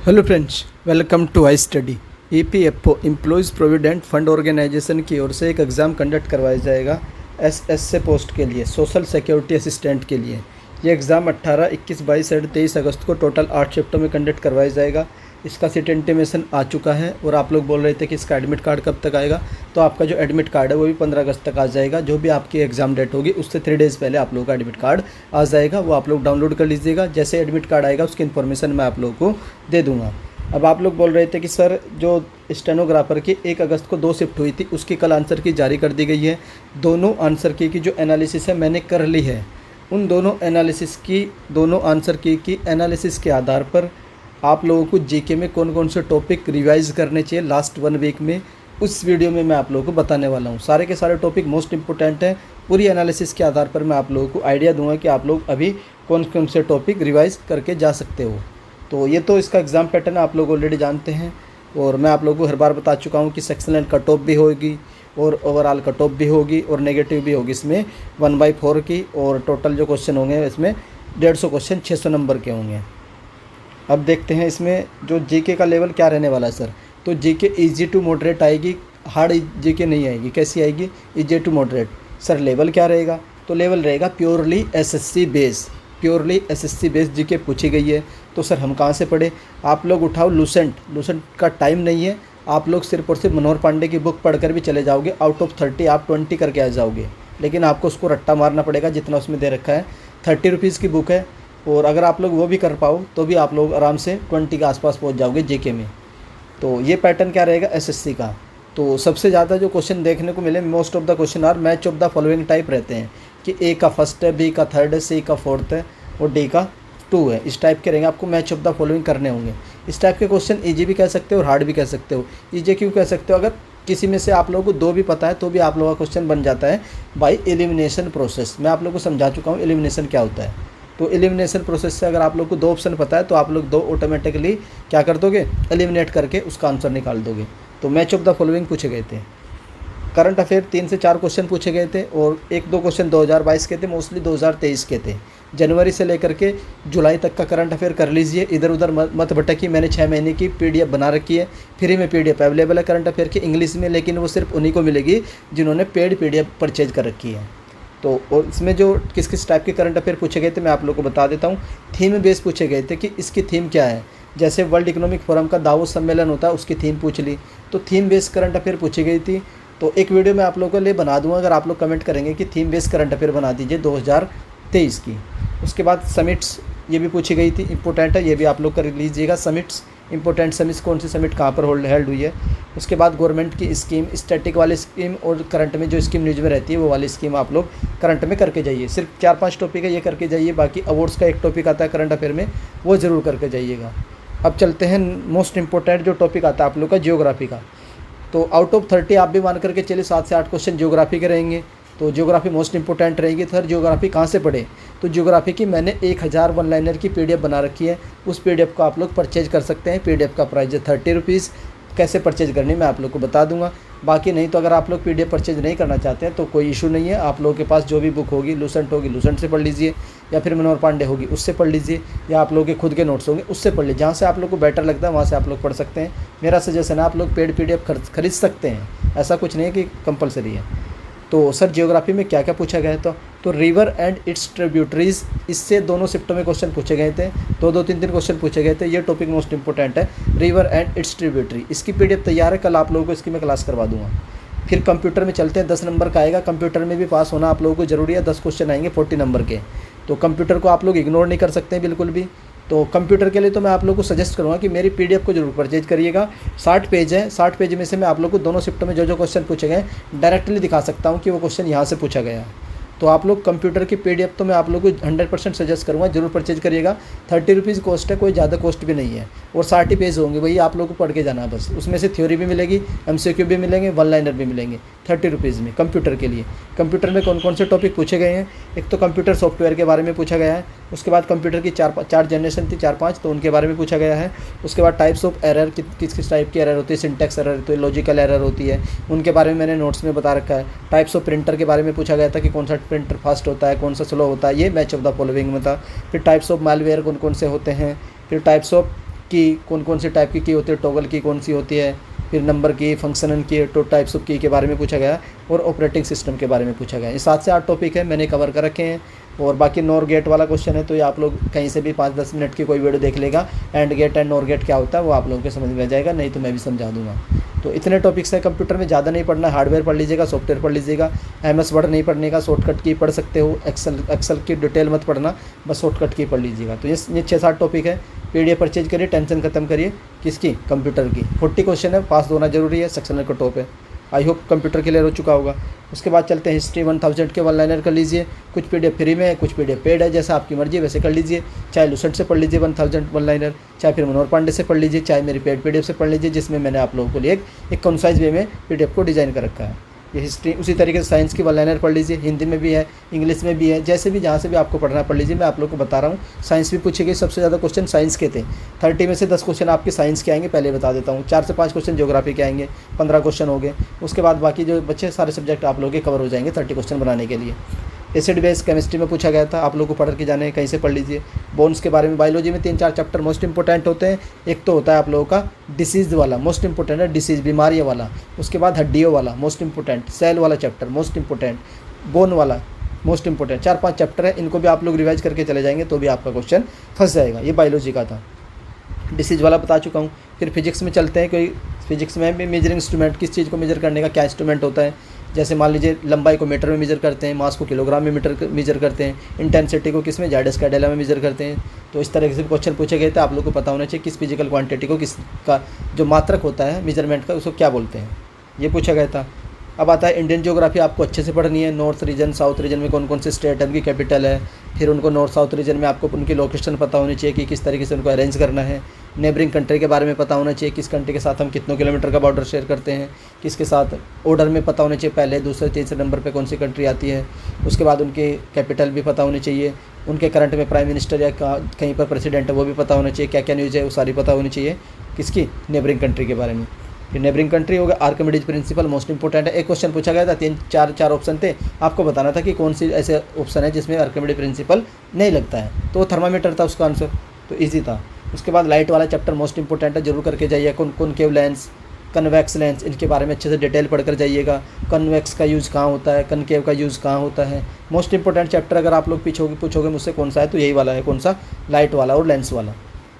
Hello friends, welcome to I study. EPFO employees provident fund organisation की ओर से एक एग्ज़ाम कंडक्ट करवाया जाएगा एसएस पोस्ट के लिए, सोशल सिक्योरिटी असिस्टेंट के लिए। ये एग्ज़ाम 18, 21, 22 और 23 अगस्त को टोटल 8 शिफ्टों में कंडक्ट करवाया जाएगा। इसका सीट इंटीमेशन आ चुका है और आप लोग बोल रहे थे कि इसका एडमिट कार्ड कब तक आएगा। तो आपका जो एडमिट कार्ड है वो भी 15 अगस्त तक आ जाएगा। जो भी आपकी एग्ज़ाम डेट होगी उससे 3 डेज़ पहले आप लोगों का एडमिट कार्ड आ जाएगा। वो आप लोग डाउनलोड कर लीजिएगा। जैसे एडमिट कार्ड आएगा उसकी इन्फॉर्मेशन मैं आप लोगों को दे दूँगा। अब आप लोग बोल रहे थे कि सर जो स्टेनोग्राफर की 1 अगस्त को 2 शिफ्ट हुई थी उसकी कल आंसर की जारी कर दी गई है। दोनों आंसर की जो एनालिसिस है मैंने कर ली है। उन दोनों आंसर की एनालिसिस के आधार पर आप लोगों को जीके में कौन कौन से टॉपिक रिवाइज करने चाहिए लास्ट 1 वीक में, उस वीडियो में मैं आप लोगों को बताने वाला हूँ। सारे के सारे टॉपिक मोस्ट इंपॉर्टेंट हैं। पूरी एनालिसिस के आधार पर मैं आप लोगों को आइडिया दूंगा कि आप लोग अभी कौन कौन से टॉपिक रिवाइज करके जा सकते हो। तो ये तो इसका एग्ज़ाम पैटर्न आप लोग ऑलरेडी जानते हैं और मैं आप लोगों को हर बार बता चुका हूँ कि सेक्शनल कट ऑफ भी होगी और ओवरऑल कट ऑफ भी होगी और नेगेटिव भी होगी। इसमें 1/4 की और टोटल जो क्वेश्चन होंगे इसमें 150 क्वेश्चन 600 नंबर के होंगे। अब देखते हैं इसमें जो जीके का लेवल क्या रहने वाला है सर। तो जीके इजी टू मॉडरेट आएगी, हार्ड जीके नहीं आएगी। कैसी आएगी? Easy to moderate. Sir level क्या रहेगा? तो लेवल रहेगा प्योरली एसएससी बेस जीके पूछी गई है। तो सर हम कहाँ से पढ़े? आप लोग उठाओ लूसेंट का टाइम नहीं है। आप लोग सिर्फ और सिर्फ मनोहर पांडे की बुक पढ़कर भी चले जाओगे। आउट ऑफ 30 आप 20 करके आ जाओगे, लेकिन आपको उसको रट्टा मारना पड़ेगा जितना उसमें दे रखा है। 30 रुपीज़ की बुक है और अगर आप लोग वो भी कर पाओ तो भी आप लोग आराम से 20 के आसपास पहुंच जाओगे जीके में। तो ये पैटर्न क्या रहेगा एसएससी का। तो सबसे ज़्यादा जो क्वेश्चन देखने को मिले, most of the question are match of the following type रहते हैं कि ए का फर्स्ट है, बी का थर्ड है, सी का फोर्थ है और डी का 2 है। इस टाइप के रहेंगे। आपको मैच ऑफ द फॉलोइंग करने होंगे। इस टाइप के क्वेश्चन ईजी भी कह सकते हो और हार्ड भी कह सकते हो। ईजी क्यों कह सकते हो? अगर किसी में से आप लोगों को 2 भी पता है तो भी आप लोगों का क्वेश्चन बन जाता है बाई एलिमिनेशन प्रोसेस। मैं आप लोगों को समझा चुका हूँ एलिमिनेशन क्या होता है। तो एलिमिनेशन प्रोसेस से अगर आप लोग को 2 ऑप्शन पता है तो आप लोग 2 ऑटोमेटिकली क्या कर दोगे? एलिमिनेट करके उसका आंसर निकाल दोगे। तो मैच ऑफ द फॉलोइंग पूछे गए थे। करंट अफेयर 3 से 4 क्वेश्चन पूछे गए थे और 1-2 क्वेश्चन 2022 के थे, मोस्टली 2023 के थे। जनवरी से लेकर के जुलाई तक का करंट अफेयर कर लीजिए। इधर उधर मत भटकिए। मैंने 6 महीने की पीडीएफ बना रखी है। फ्री में पीडीएफ अवेलेबल है करंट अफेयर की इंग्लिश में, लेकिन वो सिर्फ उन्हीं को मिलेगी जिन्होंने पेड पीडीएफ परचेज कर रखी है। तो और इसमें जो किस किस टाइप के करंट अफेयर पूछे गए थे मैं आप लोगों को बता देता हूँ। थीम बेस पूछे गए थे कि इसकी थीम क्या है। जैसे वर्ल्ड इकोनॉमिक फोरम का दावोस सम्मेलन होता है, उसकी थीम पूछ ली। तो थीम बेस करंट अफेयर पूछी गई थी। तो एक वीडियो मैं आप लोगों के लिए बना दूंगा अगर आप लोग कमेंट करेंगे कि थीम बेस करंट अफेयर बना दीजिए 2023 की। उसके बाद समिट्स ये भी पूछी गई थी, इंपॉर्टेंट है, ये भी आप लोग कर लीजिएगा। समिट्स इंपॉर्टेंट समिट्स कौन सी समिट कहाँ पर हेल्ड हुई है। उसके बाद गवर्नमेंट की स्कीम, स्टैटिक वाली स्कीम और करंट में जो स्कीम न्यूज़ में रहती है वो वाली स्कीम आप लोग करंट में करके जाइए। सिर्फ 4-5 टॉपिक है ये करके जाइए। बाकी अवार्ड्स का एक टॉपिक आता है करंट अफेयर में, वो ज़रूर करके जाइएगा। अब चलते हैं मोस्ट इंपॉर्टेंट जो टॉपिक आता है आप लोग का जियोग्राफी का। तो आउट ऑफ 30 आप भी मान करके चलिए 7 से 8 क्वेश्चन जियोग्राफी के रहेंगे। तो जियोग्राफी मोस्ट इंपॉर्टेंट रहेगी। सर जियोग्राफी कहाँ से पढ़े? तो जियोग्राफी की मैंने 1000 वन लाइनर की पीडीएफ बना रखी है। उस पीडीएफ को आप लोग परचेज कर सकते हैं। पीडीएफ का प्राइस है 30 रुपीज़। कैसे परचेज करनी मैं आप लोग को बता दूंगा। बाकी नहीं तो अगर आप लोग पीडीएफ परचेज नहीं करना चाहते हैं तो कोई इशू नहीं है। आप लोगों के पास जो भी बुक होगी, लूसेंट होगी लूसेंट से पढ़ लीजिए, या फिर मनोहर पांडे होगी उससे पढ़ लीजिए, या आप लोगों के खुद के नोट्स होंगे उससे पढ़ लीजिए। जहाँ से आप लोग को बेटर लगता है वहाँ से आप लोग पढ़ सकते हैं। मेरा सजेशन है आप लोग पेड पीडीएफ खरीद सकते हैं, ऐसा कुछ नहीं है कि कंपलसरी है। तो सर जियोग्राफी में क्या क्या पूछा गया था? तो रिवर एंड इट्स ट्रिब्यूटरीज, इससे दोनों शिफ्टों में क्वेश्चन पूछे गए थे। 2-3 क्वेश्चन पूछे गए थे। ये टॉपिक मोस्ट इंपॉर्टेंट है, रिवर एंड इट्स ट्रिब्यूटरी। इसकी पीडीएफ तैयार है, कल आप लोगों को इसकी मैं क्लास करवा दूंगा। फिर कंप्यूटर में चलते हैं। 10 नंबर का आएगा। कंप्यूटर में भी पास होना आप लोगों को ज़रूरी है। 10 क्वेश्चन आएंगे 40 नंबर के। तो कंप्यूटर को आप लोग इग्नोर नहीं कर सकते हैं बिल्कुल भी। तो कंप्यूटर के लिए तो मैं आप लोगों को सजेस्ट करूँगा कि मेरी पीडीएफ को जरूर परचेज करिएगा। 60 पेज है। 60 पेज में से मैं आप लोगों को दोनों शिफ्टों में जो जो क्वेश्चन पूछे गए डायरेक्टली दिखा सकता हूँ कि वो क्वेश्चन यहाँ से पूछा गया है। तो आप लोग कंप्यूटर की पीडीएफ तो मैं आप लोगों को 100% सजेस्ट करूँगा, जरूर परचेज करिएगा। 30 रुपीज़ कॉस्ट है, कोई ज़्यादा कॉस्ट भी नहीं है। और 60 पेज होंगे, वही आप लोग को पढ़ के जाना है बस। उसमें से थ्योरी भी मिलेगी, एमसीक्यू भी मिलेंगे, वन लाइनर भी मिलेंगे 30 रुपीज़ में कंप्यूटर के लिए। कंप्यूटर में कौन कौन से टॉपिक पूछे गए हैं? एक तो कंप्यूटर सॉफ्टवेयर के बारे में पूछा गया है। उसके बाद कंप्यूटर की 4 जनरेशन थी, 4-5, तो उनके बारे में पूछा गया है। उसके बाद टाइप्स ऑफ एरर, किस किस टाइप की एरर होती है। सिंटैक्स एरर होती है, लॉजिकल एरर होती है, उनके बारे में मैंने नोट्स में बता रखा है। टाइप्स ऑफ प्रिंटर के बारे में पूछा गया था कि कौन सा प्रिंटर फास्ट होता है, कौन सा स्लो होता है, ये मैच ऑफ द फॉलोइंग में था। फिर टाइप्स ऑफ मालवेयर कौन कौन से होते हैं। फिर टाइप्स ऑफ की कौन कौन से टाइप की होती है, टॉगल की कौन सी होती है, फिर नंबर की, फंक्शन की, टू टाइप्स ऑफ की के बारे में पूछा गया और ऑपरेटिंग सिस्टम के बारे में पूछा गया। ये 7 से 8 टॉपिक है, मैंने कवर कर रखे हैं। और बाकी नॉर गेट वाला क्वेश्चन है तो ये आप लोग कहीं से भी 5-10 मिनट की कोई वीडियो देख लेगा, AND gate and NOR gate क्या होता है वो आप लोगों को समझ में आ जाएगा, नहीं तो मैं भी समझा दूंगा। तो इतने टॉपिक्स हैं कंप्यूटर में, ज़्यादा नहीं पढ़ना, हार्डवेयर पढ़ लीजिएगा, सॉफ्टवेयर पढ़ लीजिएगा, MS वर्ड नहीं पढ़ने का, शॉर्टकट की पढ़ सकते हो, एक्सेल की डिटेल मत पढ़ना, बस शॉर्टकट की पढ़ लीजिएगा। तो ये 6-7 टॉपिक है। PDF परचेज करिए, टेंशन खत्म करिए, किसकी, कंप्यूटर की। 40 क्वेश्चन है, पास होना जरूरी है, सेक्शनल का टॉप है। आई होप कंप्यूटर क्लियर हो चुका होगा। उसके बाद चलते हैं हिस्ट्री 1000 के 1 लाइनर कर लीजिए। कुछ PDF फ्री में है, कुछ PDF पेड है, जैसा आपकी मर्जी वैसे कर लीजिए। चाहे लुसेंट से पढ़ लीजिए 1000 1 लाइनर, चाहे फिर मनोहर पांडे से पढ़ लीजिए, चाहे मेरी पेड PDF से पढ़ लीजिए, जिसमें मैंने आप लोगों को लिए एक कंसाइज वे में PDF को डिज़ाइन कर रखा है। ये हिस्ट्री उसी तरीके से साइंस की 1 लाइनर पढ़ लीजिए, हिंदी में भी है, इंग्लिश में भी है, जैसे भी जहाँ से भी आपको पढ़ना पढ़ लीजिए। मैं आप लोग को बता रहा हूँ, साइंस भी पूछी गई, सबसे ज़्यादा क्वेश्चन साइंस के थे। 30 में से 10 क्वेश्चन आपके साइंस के आएंगे, पहले बता देता हूँ। 4 से 5 क्वेश्चन ज्योग्राफी के आएंगे, 15 क्वेश्चन हो गए। उसके बाद बाकी जो बच्चे सारे सब्जेक्ट आप लोगों के कवर हो जाएंगे 30 क्वेश्चन बनाने के लिए। एसिड बेस केमिस्ट्री में पूछा गया था, आप लोग को पढ़ के जाने कहीं से पढ़ लीजिए। बोन्स के बारे में बायोलॉजी में 3-4 चैप्टर मोस्ट इंपॉर्टेंट होते हैं। एक तो होता है आप लोगों का डिसीज़ वाला, मोस्ट इंपॉर्टेंट है, डिसीज़ बीमारियों वाला। उसके बाद हड्डियों वाला मोस्ट इंपॉर्टेंट, सेल वाला चैप्टर मोस्ट इंपॉर्टेंट, बोन वाला मोस्ट इंपॉर्टेंट। 4-5 चैप्टर है, इनको भी आप लोग रिवाइज करके चले जाएंगे तो भी आपका क्वेश्चन फंस जाएगा। ये बायोलॉजी का था, डिसीज़ वाला बता चुका हूँ। फिर फिजिक्स में चलते हैं। कोई फिजिक्स में भी मेजरिंग इंस्ट्रूमेंट, किस चीज़ को मेजर करने का क्या इंस्ट्रूमेंट होता है। जैसे मान लीजिए लंबाई को मीटर में मेजर करते हैं, मास को किलोग्राम में मेजर करते हैं, इंटेंसिटी को किस में, जाइडस कैडेला में मेजर करते हैं। तो इस तरह से क्वेश्चन पूछे गए थे, आप लोग को पता होना चाहिए किस फिजिकल क्वांटिटी को, किस का जो मात्रक होता है मेजरमेंट का, उसको क्या बोलते हैं, ये पूछा गया था। अब आता है इंडियन ज्योग्राफी, आपको अच्छे से पढ़नी है। नॉर्थ रीजन, साउथ रीजन में कौन कौन से स्टेट है, उनकी कैपिटल है। फिर उनको नॉर्थ साउथ रीजन में आपको उनकी लोकेशन पता होनी चाहिए कि किस तरीके से उनको अरेंज करना है। नेबरिंग कंट्री के बारे में पता होना चाहिए, किस कंट्री के साथ हम कितनों किलोमीटर का बॉर्डर शेयर करते हैं, किसके साथ ऑर्डर में पता होना चाहिए, पहले दूसरे तीसरे नंबर पे कौन सी कंट्री आती है। उसके बाद उनकी कैपिटल भी पता होनी चाहिए, उनके करंट में प्राइम मिनिस्टर या कहीं पर प्रेसिडेंट है वो भी पता होना चाहिए, क्या क्या न्यूज़ है वो सारी पता होनी चाहिए किसकी, नेबरिंग कंट्री के बारे में। फिर नेबरिंग कंट्री होगा, आर्किमिडीज प्रिंसिपल मोस्ट इंपॉर्टेंट है। एक क्वेश्चन पूछा गया था, 3-4 ऑप्शन थे, आपको बताना था कि कौन सी ऐसे ऑप्शन है जिसमें आर्किमिडीज प्रिंसिपल नहीं लगता है, तो वो थर्मामीटर था उसका आंसर, तो ईजी था। उसके बाद लाइट वाला चैप्टर मोस्ट इंपॉर्टेंट है, जरूर करके जाइए। कॉनकेव लेंस, कन्वेक्स लेंस, इनके बारे में अच्छे से डिटेल पढ़कर जाइएगा। कन्वेक्स का यूज़ कहाँ होता है, कनकेव का यूज़ कहाँ होता है। मोस्ट इंपॉर्टेंट चैप्टर अगर आप लोग पूछोगे मुझसे कौन सा है, तो यही वाला है, कौन सा, लाइट वाला और लेंस वाला।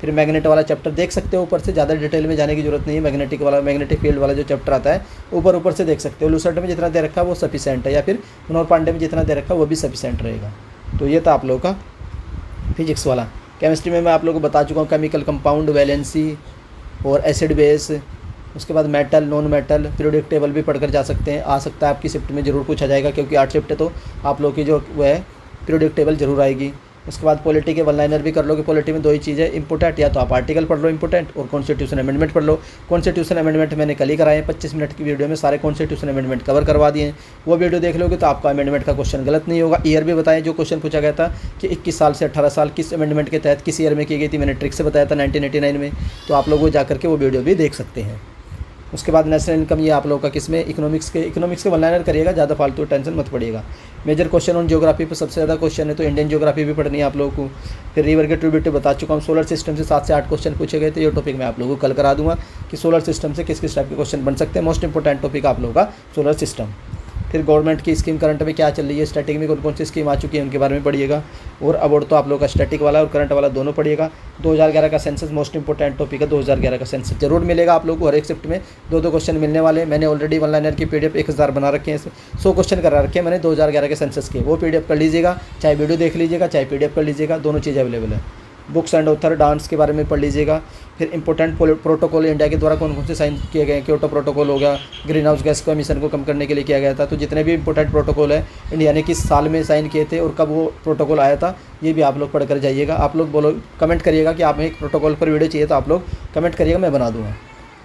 फिर मैग्नेट वाला चैप्टर देख सकते हो ऊपर से, ज़्यादा डिटेल में जाने की जरूरत नहीं है। मैग्नेटिक फील्ड वाला जो चैप्टर आता है ऊपर से देख सकते हो। लूसेंट में जितना दे रखा है वो सफिशेंट है, या फिर मनोहर पांडे में जितना दे रखा है वो भी सफिशेंट रहेगा। तो ये था आप लोगों का फिजिक्स वाला। केमिस्ट्री में मैं आप लोगों को बता चुका हूँ, केमिकल कंपाउंड, वैलेंसी और एसिड बेस। उसके बाद metal, non metal, periodic table भी पढ़कर जा सकते हैं। आ सकता है आपकी शिफ्ट में ज़रूर पूछा जाएगा, क्योंकि 8 शिफ्ट है तो आप लोग की जो वो है पीरियोडिक टेबल जरूर आएगी। उसके बाद पॉलिटी के 1 लाइनर भी कर लोगे। पॉलिटी में 2 ही चीज़ें इंपॉर्टेंट, या तो आप आर्टिकल पढ़ लो इंपॉर्टेंट, और कॉन्स्टिट्यूशन अमेंडमेंट पढ़ लो। कॉन्स्टिट्यूशन अमेंडमेंट मैंने कल ही कराए हैं, 25 मिनट की वीडियो में सारे कॉन्स्टिट्यूशन अमेंडमेंट कवर करवा दिए हैं। वो वीडियो देख लोगे तो आपका अमेंडमेंट का क्वेश्चन गलत नहीं होगा। ईयर भी बताएं, जो क्वेश्चन पूछा गया था कि 21 साल से 18 साल किस अमेंडमेंट के तहत किस ईयर में की गई थी, मैंने ट्रिक से बताया था 1989 में, तो आप लोग वो जाकर के वो वीडियो भी देख सकते हैं। उसके बाद नेशनल इनकम, ये आप लोगों का किसमें, इकोनॉमिक्स के 1 लाइनर करिएगा, ज़्यादा फालतू टेंशन मत पड़िएगा। मेजर क्वेश्चन ऑन ज्योग्राफी पर सबसे ज़्यादा क्वेश्चन है, तो इंडियन ज्योग्राफी भी पढ़नी है आप लोगों को। फिर रिवर के ट्रिब्यूटरी बता चुका हूँ। सोलर सिस्टम से 7 से 8 क्वेश्चन पूछे गए थे, ये टॉपिक मैं आप लोगों को कल करा दूंगा कि सोलर सिस्टम से किस किस टाइप के क्वेश्चन बन सकते हैं। मोस्ट इंपॉर्टेंट टॉपिक आप लोगों का सोलर सिस्टम। फिर गवर्नमेंट की स्कीम करंट में क्या चल रही है, स्टैटिक में कौन कौन सी स्कीम आ चुकी है उनके बारे में पढ़िएगा। और अवार्ड तो आप लोगों का स्टैटिक वाला और करंट वाला दोनों पढ़िएगा। 2011 का सेंसस मोस्ट इंपॉर्टेंट टॉपिक है, 2011 का सेंसस जरूर मिलेगा आप लोगों को। हर एक शिफ्ट में 2-2 क्वेश्चन मिलने वाले हैं। मैंने ऑलरेडी 1 लाइनर की PDF 1000 बना रखे हैं, 100 क्वेश्चन करा रखे हैं मैंने 2011 के सेंसस के। वो PDF कर लीजिएगा, चाहे वीडियो देख लीजिएगा, चाहे PDF कर लीजिएगा, दोनों चीज़ अवेलेबल है। बुक्स एंड ऑथर, डांस के बारे में पढ़ लीजिएगा। फिर इंपॉर्टेंट प्रोटोकॉल इंडिया के द्वारा कौन कौन से साइन किए गए हैं, क्योटो प्रोटोकॉल हो गया, ग्रीन हाउस गैस का एमिशन को कम करने के लिए किया गया था। तो जितने भी इंपॉर्टेंट प्रोटोकॉल है इंडिया ने किस साल में साइन किए थे और कब वो प्रोटोकॉल आया था, ये भी आप लोग पढ़ कर जाइएगा। आप लोग बोलो, कमेंट करिएगा कि आप एक प्रोटोकॉल पर वीडियो चाहिए, तो आप लोग कमेंट करिएगा, मैं बना दूँगा।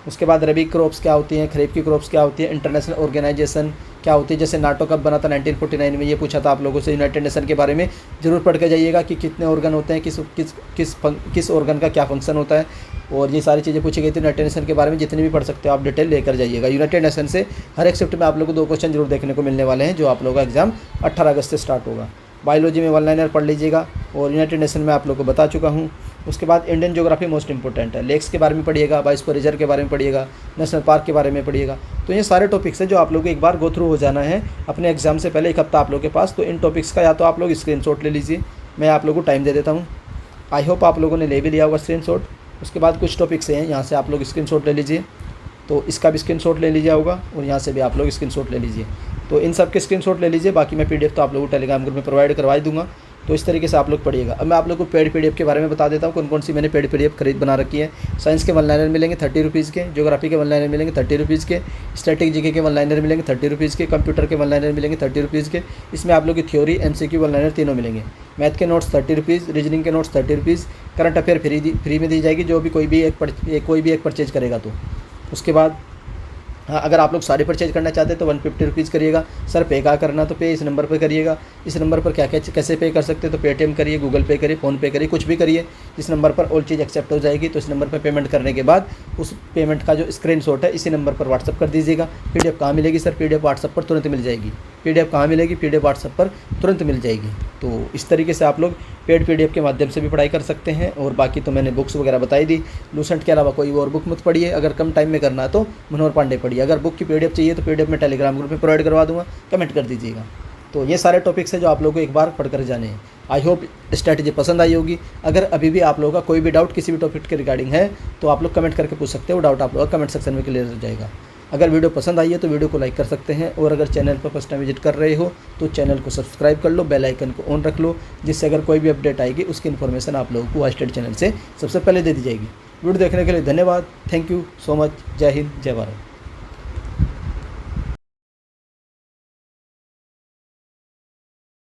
उसके बाद रबी क्रॉप्स क्या होती हैं, खरीफ की क्रॉप्स क्या होती है, इंटरनेशनल ऑर्गेनाइजेशन क्या होती है, जैसे नाटो कब बना था 1949 में, ये पूछा था आप लोगों से। यूनाइटेड नेशन के बारे में जरूर पढ़ के जाइएगा कि कितने ऑर्गन होते हैं, किस ऑर्गन का क्या फंक्शन होता है, और ये सारी चीज़ें पूछी गई थी यूनाइटेड नेशन के बारे में। जितनी भी पढ़ सकते हो आप डिटेल लेकर जाइएगा। यूनाइटेड नेशन से हर एक शिफ्ट में आप लोगों को 2 क्वेश्चन जरूर देखने को मिलने वाले हैं, जो आप लोगों का एग्जाम 18 अगस्त से स्टार्ट होगा। बायोलॉजी में 1 लाइनर पढ़ लीजिएगा। और यूनाइटेड नेशन में आप लोगों को बता चुका हूँ। उसके बाद इंडियन ज्योग्राफी मोस्ट इंपॉर्टेंट है, लेक्स के बारे में पढ़िएगा, बाइस्फीयर रिजर्व के बारे में पढ़िएगा, नेशनल पार्क के बारे में पढ़िएगा। तो ये सारे टॉपिक्स हैं जो आप लोगों को एक बार गो थ्रू हो जाना है अपने एग्जाम से पहले, एक हफ्ता आप लोगों के पास। तो इन टॉपिक्स का या तो आप लोग स्क्रीनशॉट ले लीजिए, मैं आप लोगों को टाइम दे देता हूँ। आई होप आप लोगों ने ले भी लिया होगा स्क्रीनशॉट। उसके बाद कुछ टॉपिक्स हैं, यहाँ से आप लोग स्क्रीनशॉट ले लीजिए, तो इसका भी स्क्रीनशॉट ले लीजिए होगा, और यहाँ से भी आप लोग स्क्रीनशॉट ले लीजिए। तो इन सब के स्क्रीनशॉट ले लीजिए, बाकी मैं पीडीएफ तो आप लोगों को टेलीग्राम ग्रुप में प्रोवाइड करवा दूँगा। तो इस तरीके से आप लोग पढ़िएगा। अब मैं आप लोगों को पेड पीडीएफ के बारे में बता देता हूँ, कौन कौन सी मैंने पेड पीडीएफ खरीद बना रखी है। साइंस के 1 लाइनर मिलेंगे 30 रुपीज़ के, ज्योग्राफी के 1 लाइनर मिलेंगे 30 रुपीज़ के, स्टैटिक जीके के 1 लाइनर मिलेंगे 30 रुपीज़ के, कंप्यूटर के 1 लाइनर मिलेंगे 30 रुपीज़ के। इसमें आप लोग की थ्योरी, एमसीक्यू, 1 लाइनर तीनों मिलेंगे। मैथ के नोट्स 30 रुपीज़, रीजनिंग के notes 30 rupees, current affair free में दी जाएगी, जो भी कोई भी एक परचेज करेगा तो। उसके बाद हाँ, अगर आप लोग सारे परचेज करना चाहते हैं तो 150 रुपीज़ करिएगा। सर पे क्या करना, तो पे इस नंबर पर करिएगा। इस नंबर पर क्या कैसे पे कर सकते हैं, तो पेटीएम करिए, गूगल पे करिए, फ़ोन पे करिए, कुछ भी करिए। इस नंबर पर ऑल चीज़ एक्सेप्ट हो जाएगी। तो इस नंबर पर पेमेंट करने के बाद उस पेमेंट का जो स्क्रीनशॉट है इसी नंबर पर व्हाट्सअप कर दीजिएगा। पीडीएफ कहाँ मिलेगी सर, पीडीएफ व्हाट्सअप पर तुरंत मिल जाएगी। पीडीएफ कहाँ मिलेगी, पीडीएफ व्हाट्सअप पर तुरंत मिल जाएगी। तो इस तरीके से आप लोग पेड पीडीएफ के माध्यम से भी पढ़ाई कर सकते हैं। और बाकी तो मैंने बुक्स वगैरह बताई दी। लूसेंट के अलावा कोई और बुक मत पढ़िए। अगर कम टाइम में करना है तो मनोहर पांडे पढ़िए। अगर बुक की पीडीएफ चाहिए तो पीडीएफ में टेलीग्राम ग्रुप में प्रोवाइड करवा दूँगा, कमेंट कर दीजिएगा। तो ये सारे टॉपिक्स हैं जो आप लोगों को एक बार पढ़ कर जाने हैं। आई होप स्ट्रैटेजी पसंद आई होगी। अगर अभी भी आप लोगों का कोई भी डाउट किसी भी टॉपिक के रिगार्डिंग है तो आप लोग कमेंट करके पूछ सकते हो। डाउट आप लोग कमेंट सेक्शन में क्लियर हो जाएगा। अगर वीडियो पसंद आई है तो वीडियो को लाइक कर सकते हैं। और अगर चैनल पर फर्स्ट टाइम विजिट कर रहे हो तो चैनल को सब्सक्राइब कर लो, बेल आइकन को ऑन रख लो, जिससे अगर कोई भी अपडेट आएगी उसकी इन्फॉर्मेशन आप लोगों को वाइस्टेड चैनल से सबसे पहले दे दी जाएगी। वीडियो देखने के लिए धन्यवाद। Thank you so much. जय हिंद, जय भारत।